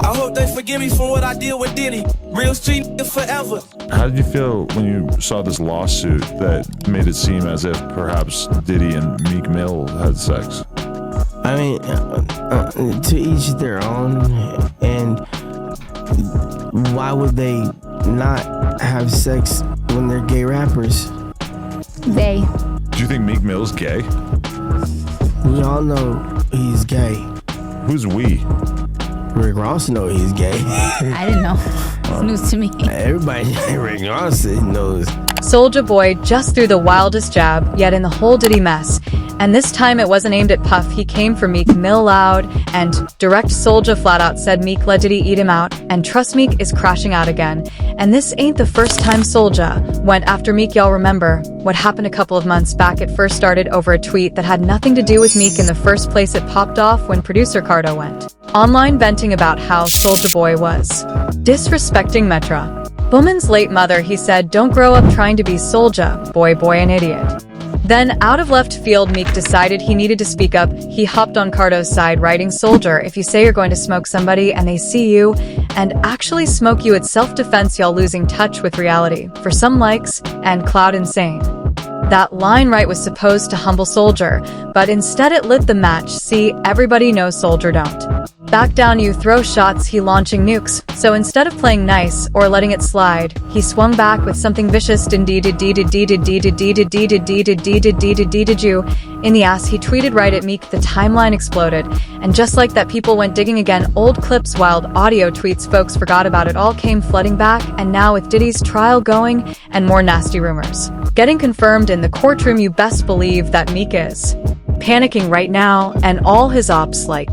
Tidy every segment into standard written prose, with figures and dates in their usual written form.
I hope they forgive me for what I did with Diddy. Real street nigga forever. How did you feel when you saw this lawsuit that made it seem as if perhaps Diddy and Meek Mill had sex? I mean, to each their own, and why would they not have sex when they're gay rappers? They. Do you think Meek Mill's gay? We all know he's gay. Who's we? Rick Ross knows he's gay. I didn't know. It's news to me. Everybody, Rick Ross knows. Soulja Boy just threw the wildest jab yet in the whole Diddy mess. And this time it wasn't aimed at Puff, he came for Meek Mill loud, and direct Soulja flat out said Meek let Diddy eat him out, and trust Meek is crashing out again. And this ain't the first time Soulja went after Meek. Y'all remember what happened a couple of months back. It first started over a tweet that had nothing to do with Meek in the first place. It popped off when producer Cardo went online venting about how Soulja Boy was disrespecting Metra Boomin's late mother. He said, "Don't grow up trying to be Soulja Boy, an idiot." Then, out of left field, Meek decided he needed to speak up. He hopped on Cardo's side, writing, "Soldier, if you say you're going to smoke somebody and they see you and actually smoke you, it's self-defense. Y'all losing touch with reality for some likes and cloud insane." That line right was supposed to humble Soulja, but instead it lit the match. See, everybody knows Soulja don't back down, you throw shots, he launching nukes. So instead of playing nice or letting it slide, he swung back with something vicious. Indeed you in the ass. He tweeted right at Meek. The timeline exploded, and just like that, people went digging again. Old clips, wild audio tweets, folks forgot about it all came flooding back. And now with Diddy's trial going and more nasty rumors getting confirmed in the courtroom, you best believe that Meek is panicking right now, and all his ops like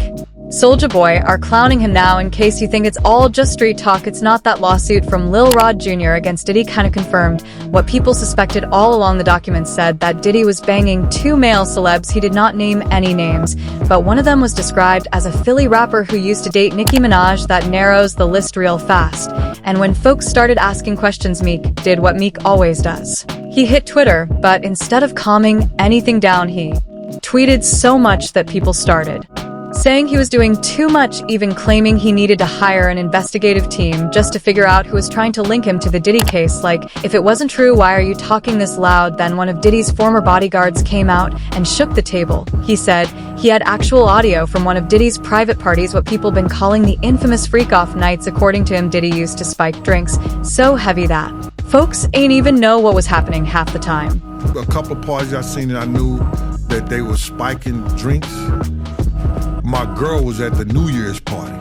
Soulja Boy are clowning him now. In case you think it's all just street talk, it's not. That lawsuit from Lil Rod Jr. against Diddy kinda confirmed what people suspected all along. The documents said that Diddy was banging 2 male celebs. He did not name any names, but one of them was described as a Philly rapper who used to date Nicki Minaj. That narrows the list real fast. And when folks started asking questions, Meek did what Meek always does. He hit Twitter, but instead of calming anything down, he tweeted so much that people started saying he was doing too much, even claiming he needed to hire an investigative team just to figure out who was trying to link him to the Diddy case. Like, if it wasn't true, why are you talking this loud? Then one of Diddy's former bodyguards came out and shook the table. He said he had actual audio from one of Diddy's private parties, what people been calling the infamous freak-off nights. According to him, Diddy used to spike drinks so heavy that folks ain't even know what was happening half the time. A couple parties I seen and I knew that they were spiking drinks. My girl was at the New Year's party,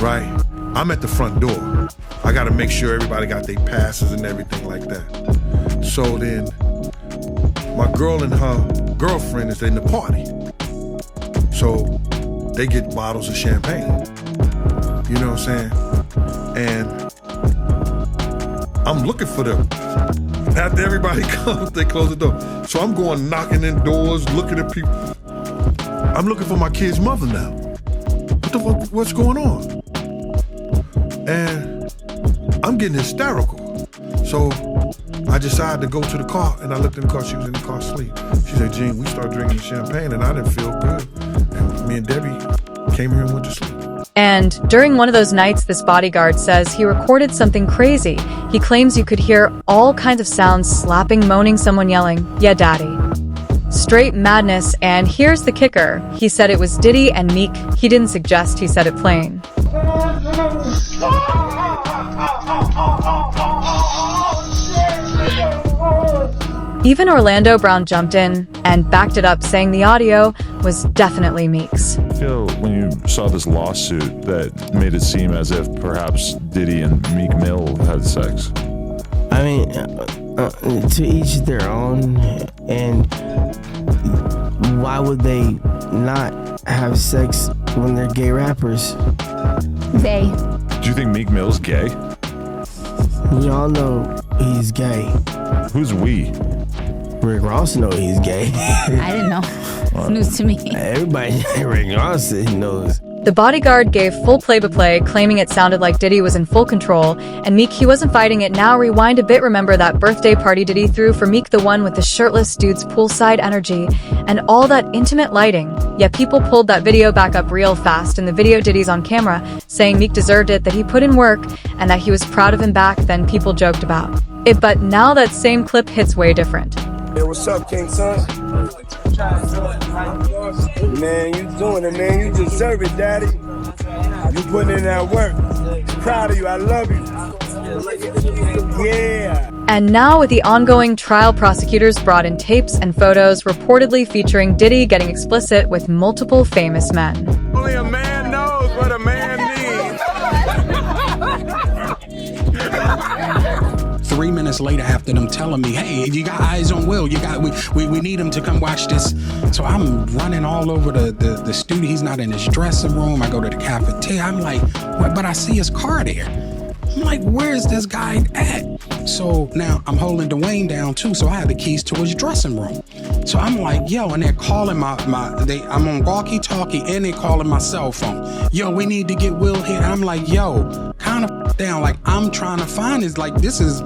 right? I'm at the front door. I gotta make sure everybody got their passes and everything like that. So then, my girl and her girlfriend is in the party. So, they get bottles of champagne. You know what I'm saying? And I'm looking for them. After everybody comes, they close the door. So I'm going knocking in doors, looking at people. I'm looking for my kid's mother now. What the fuck, what's going on? And I'm getting hysterical. So I decided to go to the car, and I looked in the car. She was in the car asleep. She said, "Gene, we started drinking champagne, and I didn't feel good." And me and Debbie came here and went to sleep. And during one of those nights, this bodyguard says he recorded something crazy. He claims you could hear all kinds of sounds, slapping, moaning, someone yelling, "Yeah, daddy." Straight madness. And here's the kicker. He said it was Diddy and Meek. He didn't suggest, he said it plain. Even Orlando Brown jumped in and backed it up, saying the audio was definitely Meek's. I feel when you saw this lawsuit that made it seem as if perhaps Diddy and Meek Mill had sex. I mean, to each their own, and why would they not have sex when they're gay rappers? They. Do you think Meek Mill's gay? We all know he's gay. Who's we? Rick Ross knows he's gay. I didn't know. It's news to me. Everybody, Rick Ross knows. The bodyguard gave full play-by-play, claiming it sounded like Diddy was in full control, and Meek, he wasn't fighting it. Now rewind a bit, remember that birthday party Diddy threw for Meek, the one with the shirtless dude's poolside energy and all that intimate lighting? Yet people pulled that video back up real fast. In the video, Diddy's on camera saying Meek deserved it, that he put in work, and that he was proud of him back then. People joked about it, but now that same clip hits way different. Hey, what's up, King Son? Man, you doing it, man. You deserve it, Daddy. You putting in that work. Proud of you. I love you. Yeah. And now with the ongoing trial, prosecutors brought in tapes and photos reportedly featuring Diddy getting explicit with multiple famous men. Only a man knows what a man needs. 3 minutes later, after them telling me, hey, you got eyes on Will, we need him to come watch this. So I'm running all over the studio. He's not in his dressing room. I go to the cafeteria. I'm like, what? But I see his car there. I'm like, where's this guy at? So now I'm holding Dwayne down too, so I have the keys to his dressing room. So I'm like, yo, and they're calling I'm on walkie-talkie, and they're calling my cell phone. Yo, we need to get Will here. I'm like, yo, kind of down, like I'm trying to find this, like this is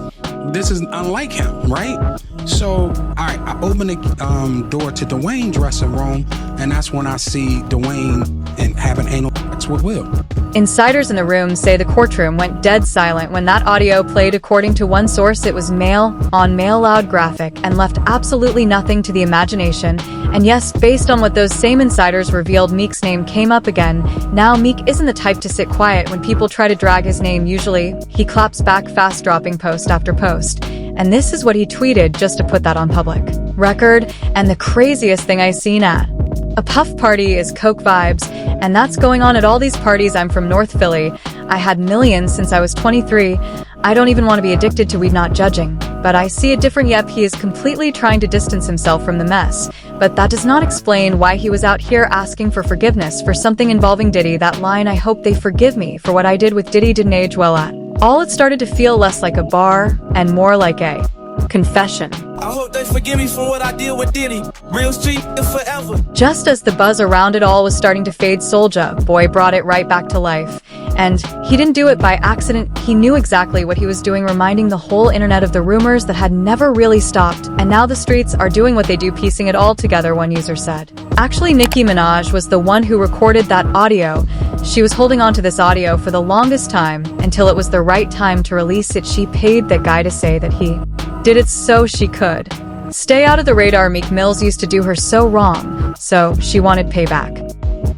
unlike him, right? So, all right, I open the door to Dwayne's dressing room, and that's when I see Dwayne and having anal sex with Will. Insiders in the room say the courtroom went dead silent when that audio played. According to one source, it was male on male, loud, graphic, and left absolutely nothing to the imagination. And yes, based on what those same insiders revealed, Meek's name came up again. Now, Meek isn't the type to sit quiet when people try to drag his name. Usually, he claps back fast, dropping post after post. And this is what he tweeted just to put that on public record. And the craziest thing I seen at a puff party is coke vibes, and that's going on at all these parties. I'm from North Philly. I had millions since I was 23. I don't even want to be addicted to weed, not judging. But I see it different. Yep, he is completely trying to distance himself from the mess. But that does not explain why he was out here asking for forgiveness for something involving Diddy. That line, I hope they forgive me for what I did with Diddy, didn't age well at all. It started to feel less like a bar and more like a confession. I hope they forgive me for what I did with Diddy. Real street forever. Just as the buzz around it all was starting to fade, Soulja Boy brought it right back to life. And he didn't do it by accident. He knew exactly what he was doing, reminding the whole internet of the rumors that had never really stopped. And now the streets are doing what they do, piecing it all together, one user said. Actually, Nicki Minaj was the one who recorded that audio. She was holding on to this audio for the longest time until it was the right time to release it. She paid that guy to say that he did it so she could stay out of the radar. Meek Mills used to do her so wrong, so she wanted payback.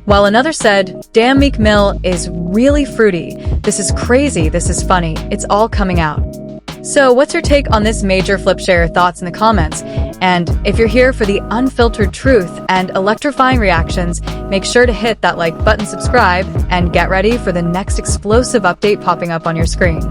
While another said, damn, Meek Mill is really fruity. This is crazy. This is funny. It's all coming out. So what's your take on this major flip? Share your thoughts in the comments. And if you're here for the unfiltered truth and electrifying reactions, make sure to hit that like button, subscribe, and get ready for the next explosive update popping up on your screen.